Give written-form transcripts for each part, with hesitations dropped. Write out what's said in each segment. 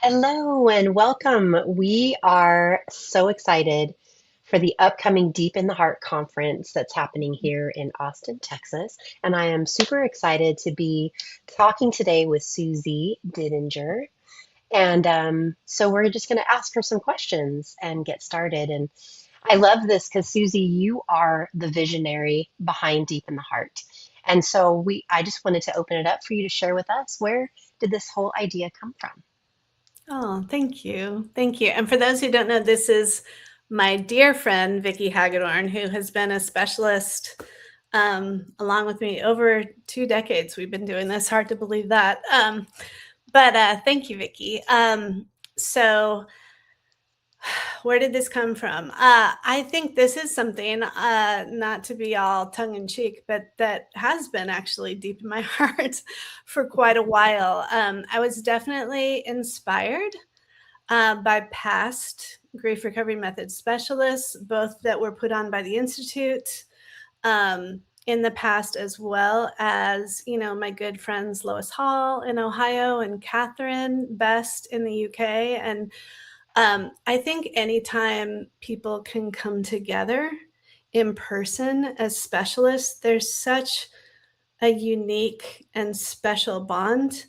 Hello and welcome. We are so excited for the upcoming Deep in the Heart conference that's happening here in Austin, Texas. And I am super excited to be talking today with Susie Didinger. And so we're just going to ask her some questions and get started. And I love this because Susie, you are the visionary behind Deep in the Heart. And so I just wanted to open it up for you to share with us, where did this whole idea come from? Oh, thank you. Thank you. And for those who don't know, this is my dear friend, Vicki Hagedorn, who has been a specialist along with me over 2 decades. We've been doing this. Hard to believe that. But thank you, Vicki. So where did this come from? I think this is something, not to be all tongue in cheek, but that has been actually deep in my heart for quite a while. I was definitely inspired by past grief recovery method specialists, both that were put on by the Institute in the past, as well as, my good friends Lois Hall in Ohio and Catherine Best in the UK. And I think anytime people can come together in person as specialists, there's such a unique and special bond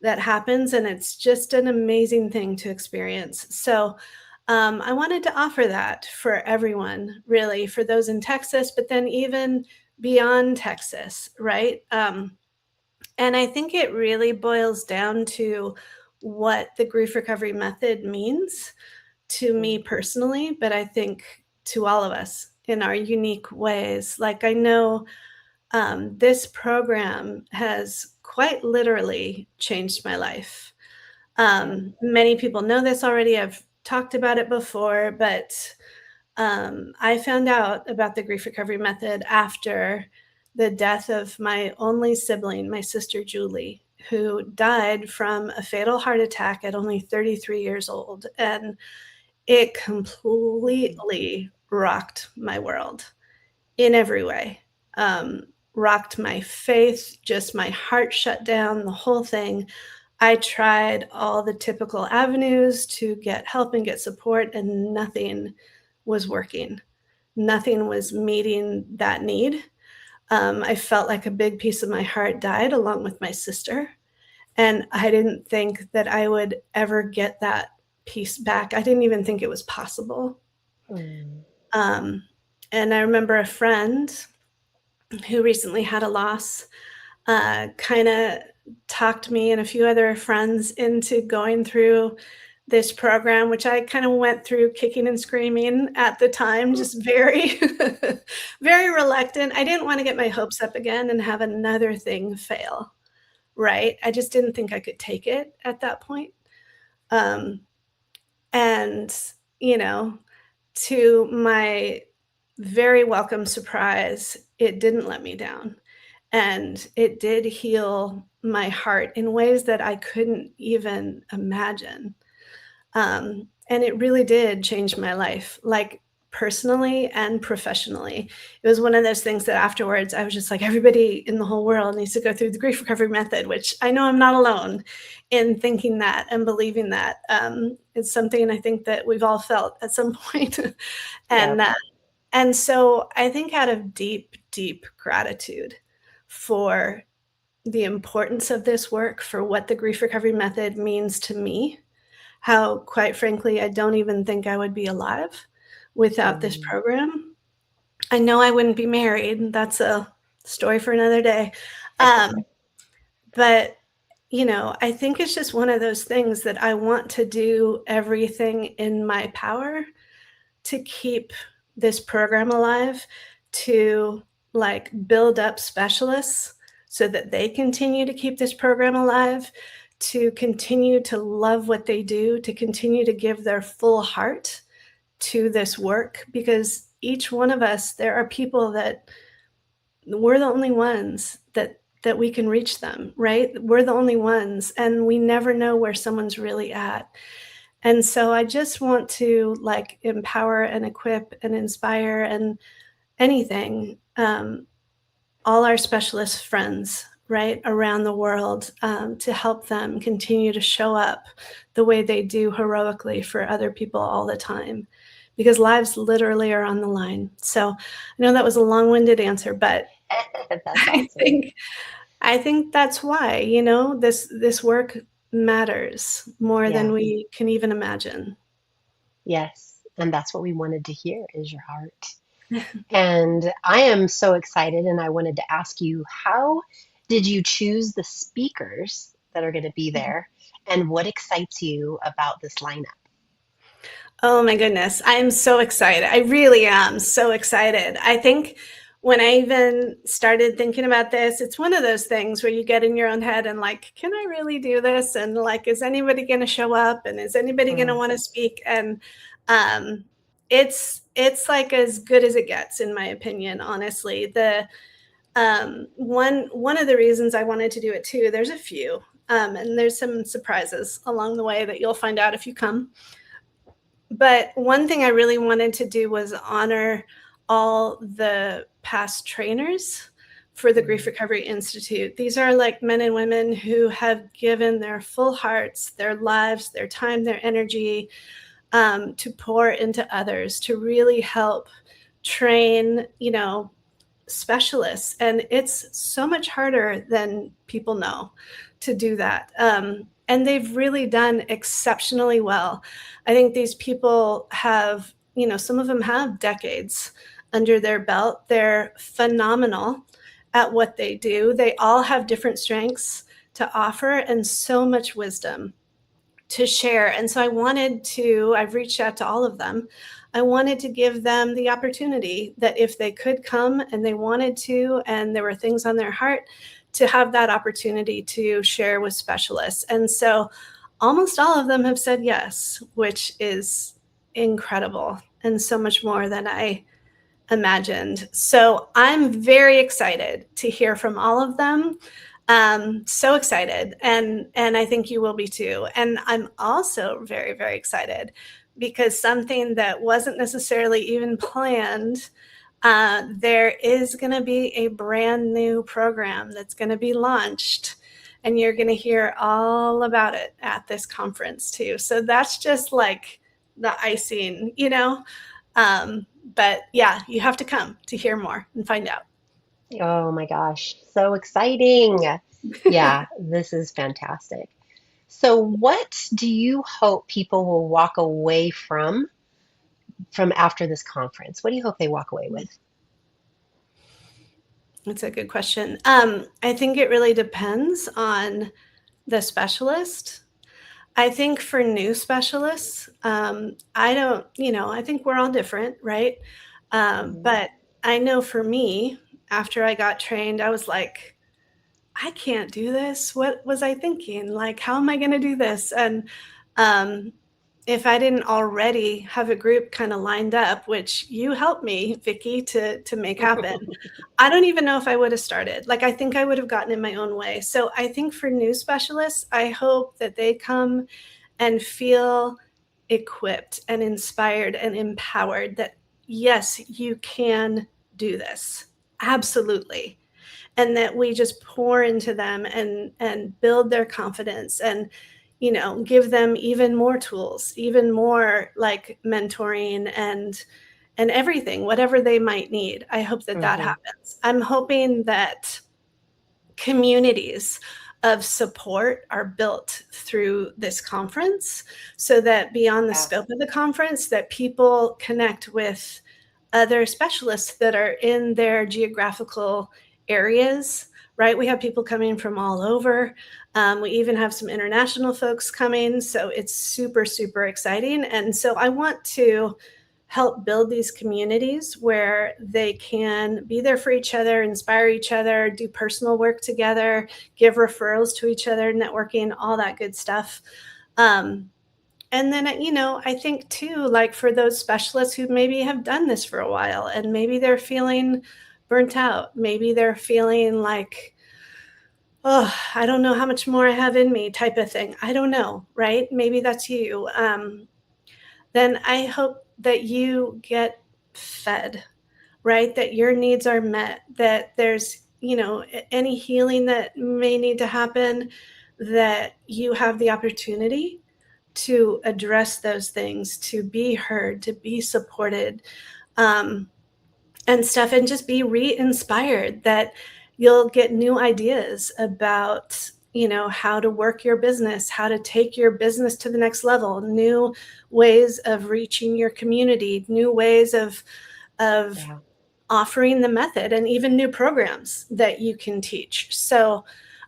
that happens, and it's just an amazing thing to experience. So I wanted to offer that for everyone, really, for those in Texas, but then even beyond Texas, right? And I think it really boils down to what the grief recovery method means to me personally, but I think to all of us in our unique ways. Like, I know this program has quite literally changed my life. Many people know this already. I've talked about it before, but I found out about the grief recovery method after the death of my only sibling, my sister Julie, who died from a fatal heart attack at only 33 years old. And it completely rocked my world in every way. Um, Rocked my faith, just my heart shut down, the whole thing. I tried all the typical avenues to get help and get support, and nothing was working. Nothing was meeting that need. I felt like a big piece of my heart died along with my sister. And I didn't think that I would ever get that piece back. I didn't even think it was possible. Mm. Um, and I remember a friend who recently had a loss kind of talked me and a few other friends into going through this program, which I kind of went through kicking and screaming at the time, just very, very reluctant. I didn't want to get my hopes up again and have another thing fail, right? I just didn't think I could take it at that point. Um, and, you know, to my very welcome surprise, it didn't let me down. And it did heal my heart in ways that I couldn't even imagine. And it really did change my life, like personally and professionally. It was one of those things that afterwards I was just like, everybody in the whole world needs to go through the grief recovery method, which I know I'm not alone in thinking that and believing that. It's something I think that we've all felt at some point. Yeah. and and so I think out of deep, deep gratitude for the importance of this work, for what the grief recovery method means to me, how, quite frankly, I don't even think I would be alive without this Mm. program. I know I wouldn't be married. That's a story for another day. Um, but, I think it's just one of those things that I want to do everything in my power to keep this program alive, to like build up specialists so that they continue to keep this program alive, to continue to love what they do, to continue to give their full heart to this work, because each one of us, there are people that we're the only ones that we can reach them, right? We're the only ones, and we never know where someone's really at. And so I just want to like empower and equip and inspire and anything, all our specialist friends, right, around the world to help them continue to show up the way they do heroically for other people all the time. Because lives literally are on the line. So I know that was a long-winded answer, but That's I awesome. think I think that's why, you know, this work matters more than Yeah. we can even imagine. Yes. And that's what we wanted to hear is your heart. And I am so excited, and I wanted to ask you, how did you choose the speakers that are going to be there, and what excites you about this lineup? Oh my goodness. I'm so excited. I really am so excited. I think when I even started thinking about this, it's one of those things where you get in your own head and like, can I really do this? And like, is anybody going to show up? And is anybody going to Mm, want to speak? And um, it's like as good as it gets, in my opinion. Honestly, the one of the reasons I wanted to do it too. There's a few, and there's some surprises along the way that you'll find out if you come. But one thing I really wanted to do was honor all the past trainers for the Grief mm, Recovery Institute. These are like men and women who have given their full hearts, their lives, their time, their energy to pour into others, to really help train, you know, specialists. And it's so much harder than people know to do that. And they've really done exceptionally well. I think these people have, you know, some of them have decades under their belt. They're phenomenal at what they do. They all have different strengths to offer and so much wisdom to share. And so I've reached out to all of them. I wanted to give them the opportunity that if they could come and they wanted to, and there were things on their heart, to have that opportunity to share with specialists. And so almost all of them have said yes, which is incredible and so much more than I imagined. So I'm very excited to hear from all of them. So excited, and I think you will be too. And I'm also very, very excited because something that wasn't necessarily even planned. There is going to be a brand new program that's going to be launched, and you're going to hear all about it at this conference too. So that's just like the icing, you know, but yeah, you have to come to hear more and find out. oh my gosh, so exciting. Yeah, this is fantastic. So, what do you hope people will walk away from after this conference? What do you hope they walk away with? That's a good question. I think it really depends on the specialist. I think for new specialists, I don't, you know, I think we're all different, right? Mhm. But I know for me, after I got trained, I was like, I can't do this. What was I thinking? Like, how am I going to do this? And um, if I didn't already have a group kind of lined up, which you helped me, Vicky, to make happen, I don't even know if I would have started. Like, I think I would have gotten in my own way. So I think for new specialists, I hope that they come and feel equipped and inspired and empowered that yes, you can do this. Absolutely. And that we just pour into them and build their confidence and, you know, give them even more tools, even more like mentoring and everything, whatever they might need. I hope that that Mhm. happens. I'm hoping that communities of support are built through this conference so that beyond the Yes. scope of the conference that people connect with other specialists that are in their geographical areas, right? We have people coming from all over. We even have some international folks coming, so it's super, super exciting. And so I want to help build these communities where they can be there for each other, inspire each other, do personal work together, give referrals to each other, networking, all that good stuff. Um, and then, you know, I think too, like for those specialists who maybe have done this for a while and maybe they're feeling burnt out, maybe they're feeling like, oh, I don't know how much more I have in me type of thing. I don't know, right? Maybe that's you. Then I hope that you get fed, right? That your needs are met, that there's any healing that may need to happen, that you have the opportunity to address those things, to be heard, to be supported, and stuff, and just be re-inspired, that you'll get new ideas about how to work your business, how to take your business to the next level, new ways of reaching your community, new ways of Yeah. offering the method, and even new programs that you can teach. So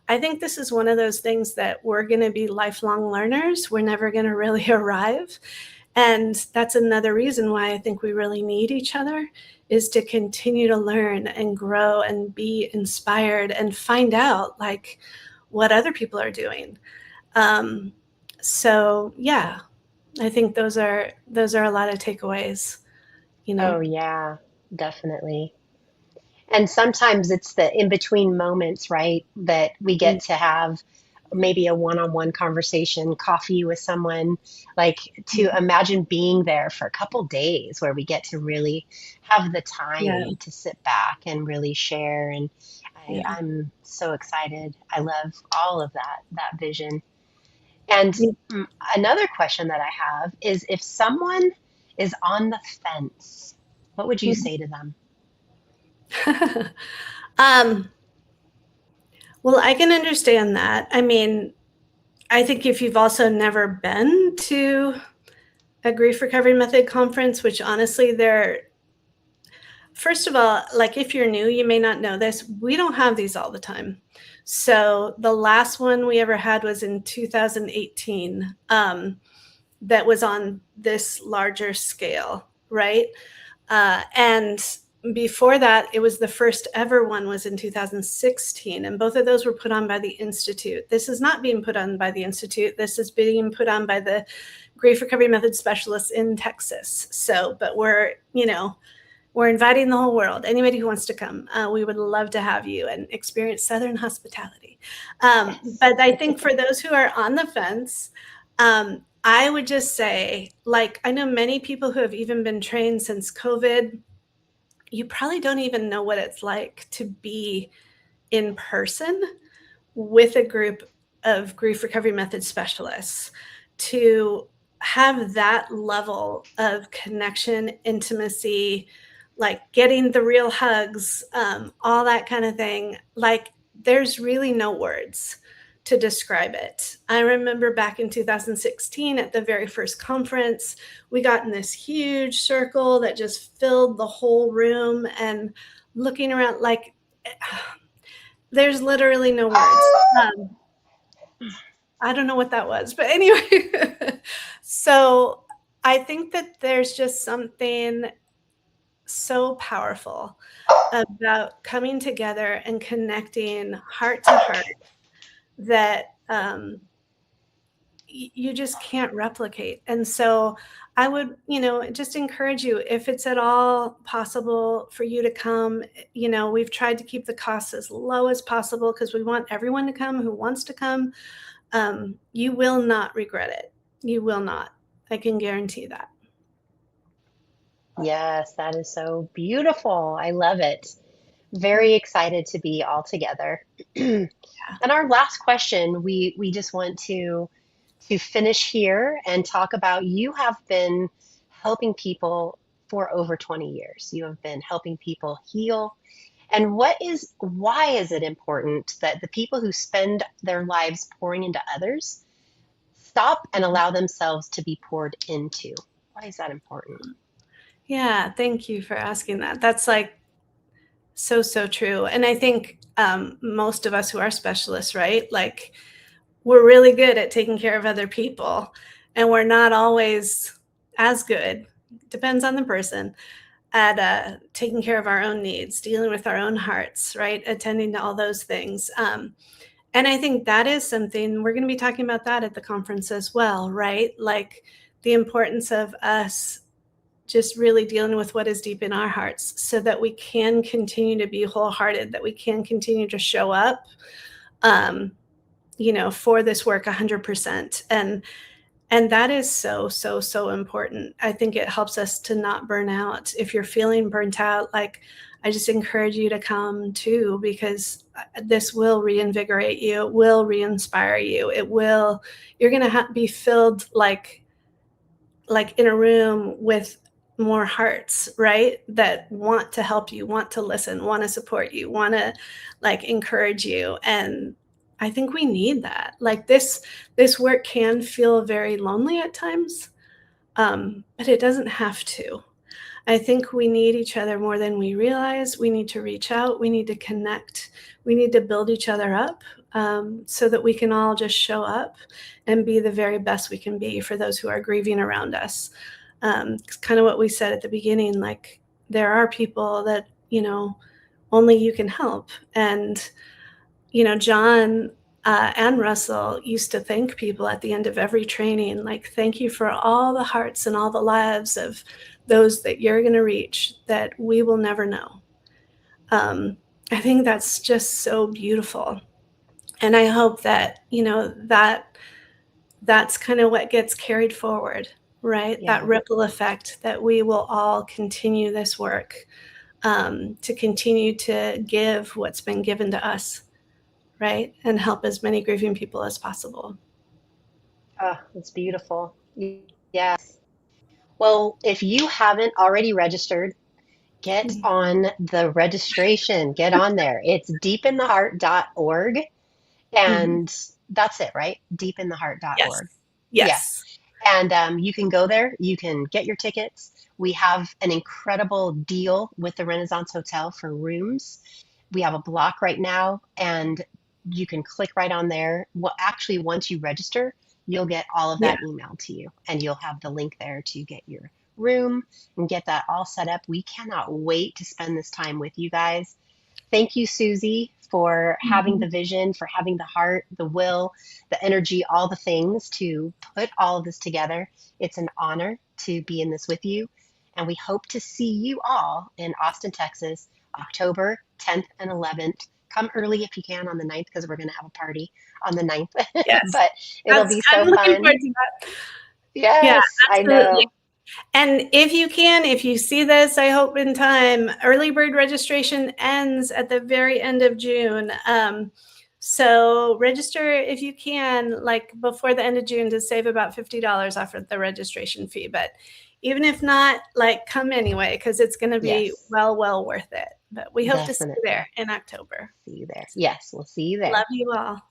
I think this is one of those things that we're going to be lifelong learners. We're never going to really arrive. And that's another reason why I think we really need each other, is to continue to learn and grow and be inspired and find out like what other people are doing. So yeah, I think those are a lot of takeaways, you know. Oh, yeah, definitely. And sometimes it's the in between moments, right? That we Mm, get to have maybe a one-on-one conversation, coffee with someone, like to mm, imagine being there for a couple days where we get to really have the yeah, time to sit back and really share. And yeah, I'm so excited. I love all of that vision. And yeah. mm, another question that I have is if someone is on the fence, what would you say to them? um, well, I can understand that. I mean, I think if you've also never been to a grief recovery method conference, which honestly, they're, first of all, like if you're new, you may not know this, we don't have these all the time. So the last one we ever had was in 2018, that was on this larger scale, right? And before that, it was the first ever one was in 2016, and both of those were put on by the Institute. This is not being put on by the Institute. This is being put on by the grief recovery method specialists in Texas. So, but we're inviting the whole world. Anybody who wants to come, we would love to have you and experience Southern hospitality. Yes. But I think for those who are on the fence, I would just say, like, I know many people who have even been trained since COVID. You probably don't even know what it's like to be in person with a group of grief recovery method specialists, to have that level of connection, intimacy, like getting the real hugs, all that kind of thing. Like, there's really no words to describe it. I remember back in 2016 at the very first conference, we got in this huge circle that just filled the whole room, and looking around, like, there's literally no words. I don't know what that was, but anyway. So I think that there's just something so powerful about coming together and connecting heart to heart, that you just can't replicate. And so I would, just encourage you, if it's at all possible for you to come. We've tried to keep the costs as low as possible because we want everyone to come who wants to come. You will not regret it. You will not. I can guarantee that. Yes, that is so beautiful. I love it. Mm, Very excited to be all together. And our last question, we just want to finish here and talk about you have been helping people for over 20 years. You have been helping people heal. And why is it important that the people who spend their lives pouring into others stop and allow themselves to be poured into? Why is that important? yeah, thank you for asking that. That's like so, so true. And I think most of us who are specialists, right? Like, we're really good at taking care of other people, and we're not always as good, depends on the person, at taking care of our own needs, dealing with our own hearts, right? Attending to all those things. And I think that is something we're going to be talking about that at the conference as well, right? Like, the importance of us just really dealing with what is deep in our hearts, so that we can continue to be wholehearted, that we can continue to show up, um, for this work 100%. And that is so, so, so important. I think it helps us to not burn out. If you're feeling burnt out, like, I just encourage you to come too, because this will reinvigorate you. It will re-inspire you. It will, you're going to be filled like in a room with more hearts, right? That want to help you, want to listen, want to support you, want to like encourage you. And I think we need that. Like this work can feel very lonely at times, but it doesn't have to. I think we need each other more than we realize. We need to reach out. We need to connect. We need to build each other up, so that we can all just show up and be the very best we can be for those who are grieving around us. It's kind of what we said at the beginning, like there are people that, only you can help. And, John and Russell used to thank people at the end of every training, like, thank you for all the hearts and all the lives of those that you're going to reach that we will never know. I think that's just so beautiful. And I hope that, that's kind of what gets carried forward, right? That Yeah. ripple effect, that we will all continue this work, to continue to give what's been given to us, right? And help as many grieving people as possible. Oh, it's beautiful. Yes. Well, if you haven't already registered, get on the registration. Get on there. It's deepintheheart.org. Mhm. And that's it, right? Yes. Deepintheheart.org. Yeah. Yes. And you can go there. You can get your tickets. We have an incredible deal with the Renaissance Hotel for rooms. We have a block right now, and you can click right on there. Well, actually, once you register, you'll get all of Yeah. that emailed to you, and you'll have the link there to get your room and get that all set up. We cannot wait to spend this time with you guys. Thank you, Susie, for having Mhm. the vision, for having the heart, the will, the energy, all the things to put all of this together. It's an honor to be in this with you. And we hope to see you all in Austin, Texas, October 10th and 11th. Come early if you can on the 9th, because we're going to have a party on the 9th. Yes. But it'll be I'm so looking fun. forward to that. Yeah, Yes, I absolutely. know. And if you can, if you see this, I hope in time, early bird registration ends at the very end of June. So register if you can, like before the end of June, to save about $50 off of the registration fee. But even if not, like, come anyway, because it's going to be Yes, well worth it. But we hope to see you there definitely. in October. See you there. Yes, we'll see you there. Love you all.